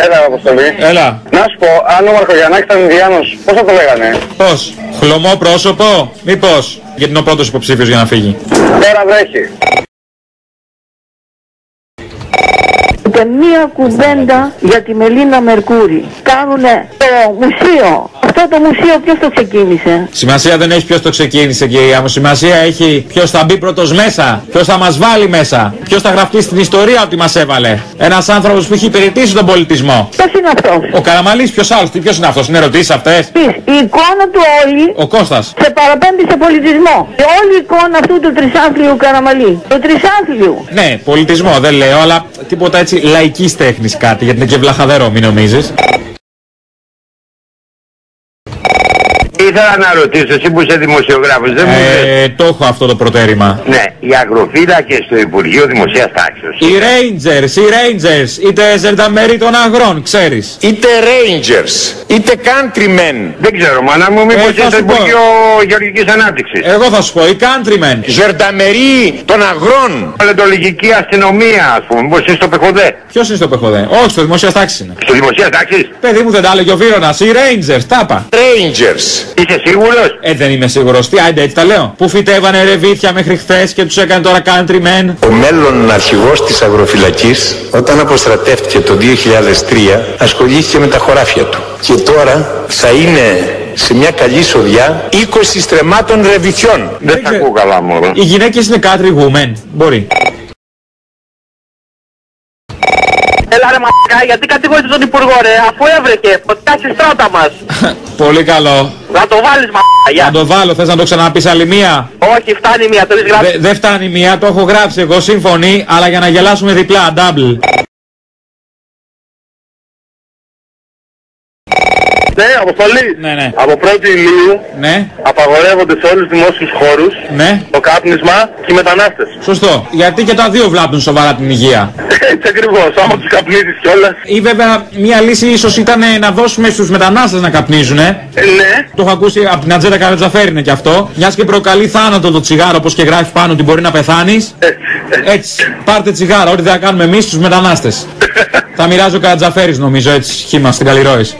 Έλα, Αποστολή. Έλα. Να σου πω, αν ο Μαρκογιαννάκης ήταν Ινδιάνος, πώς θα το λέγανε? Πώς? Χλωμό πρόσωπο? Μήπως? Γιατί είναι ο πρώτος υποψήφιος για να φύγει. Τώρα βρέχει. Ούτε μία κουβέντα για τη Μελίνα Μερκούρη. Κάνουνε το μουσείο. Αυτό το μουσείο ποιος το ξεκίνησε? Σημασία δεν έχει ποιος το ξεκίνησε, κυρία μου. Σημασία έχει ποιος θα μπει πρώτος μέσα. Ποιος θα μας βάλει μέσα. Ποιος θα γραφτεί στην ιστορία ότι μας έβαλε. Ένας άνθρωπος που έχει υπηρετήσει τον πολιτισμό. Ποιος είναι αυτός? Ο Καραμαλής, ποιος άλλος? Ποιος είναι αυτός? Είναι ερωτήσεις αυτές? Η εικόνα του όλη Ο Κώστας. σε παραπέμπει σε πολιτισμό. Και όλη η εικόνα αυτού του τρισάνθλιου Καραμαλή. Του τρισάνθλιου. Ναι, πολιτισμό δεν λέω, αλλά τίποτα έτσι λαϊκής τέχνης κάτι, γιατί είναι και βλαχαδερό, μην νομίζεις. Ήθελα να ρωτήσω, εσύ που είσαι δημοσιογράφος, δεν μου λες? Το έχω αυτό το προτέρημα. Ναι, οι αγροφύλακες στο Υπουργείο Δημοσίας Τάξεως. Οι Rangers, είτε ζερνταμεροί των αγρών, ξέρεις. Είτε Rangers, είτε Countrymen. Δεν ξέρω, μάνα μου, μήπως θα είναι στο σου πω. Υπουργείο Γεωργικής Ανάπτυξης. Εγώ θα σου πω, οι Countrymen. Ζερνταμεροί των αγρών. Παλαιτολογική αστυνομία, ας πούμε, μήπως είναι στο Πεχοδέ. Ποιος είναι στο Πεχοδέ? Όχι, στο Δημοσίας Τάξης είναι. Στο Δημοσίας Τάξης. Παιδί μου, δεν τα έλεγε ο Βίρονας. Οι Rangers, τάπα. Rangers. Είσαι σίγουρος? Δεν είμαι σίγουρος. Τι, άντε έτσι τα λέω. Που φυτεύανε ρεβίθια μέχρι χθες και τους έκανε τώρα Countrymen. Ο μέλλον αρχηγός της αγροφυλακής, όταν αποστρατεύτηκε το 2003, ασχολήθηκε με τα χωράφια του. Και τώρα θα είναι σε μια καλή σοδιά 20 στρεμμάτων ρεβιθιών. Δεν θα ακούω καλά, μωρό. Οι γυναίκες είναι country women. Μπορεί. Έλα ρε μαλάκα, γιατί κατηγορείτε τον Υπουργό ρε, αφού έβρεκε, ποτάσει στρώτα μας. Πολύ καλό. Να το βάλεις μαλάκα. Να το βάλω, θες να το ξαναπείς άλλη μία? Όχι, φτάνει μία, το έχεις γράψει. Δεν φτάνει μία, το έχω γράψει εγώ, σύμφωνοι, αλλά για να γελάσουμε διπλά, double. Ναι, Αποστολή. Ναι. Από 1η Ιουλίου Ναι, απαγορεύονται σε όλους τους δημόσιους χώρους ναι, το κάπνισμα και οι μετανάστες. σωστό. Γιατί και τα δύο βλάπτουν σοβαρά την υγεία. Έτσι ακριβώς, άμα τους καπνίζεις κιόλας. Ή βέβαια μια λύση ίσως ήταν να δώσουμε στους μετανάστες να καπνίζουνε. Ναι. Το έχω ακούσει από την Ατζέντα Καρατζαφέρη είναι και αυτό. Μιας και προκαλεί θάνατο το τσιγάρο, όπως και γράφει πάνω ότι μπορεί να πεθάνεις. Έτσι, πάρτε τσιγάρο, ό,τι δεν κάνουμε εμείς στους μετανάστες. Θα μοιράζει ο Καρατζαφέρης νομίζω έτσι, χήμα στην Καλλιρόης.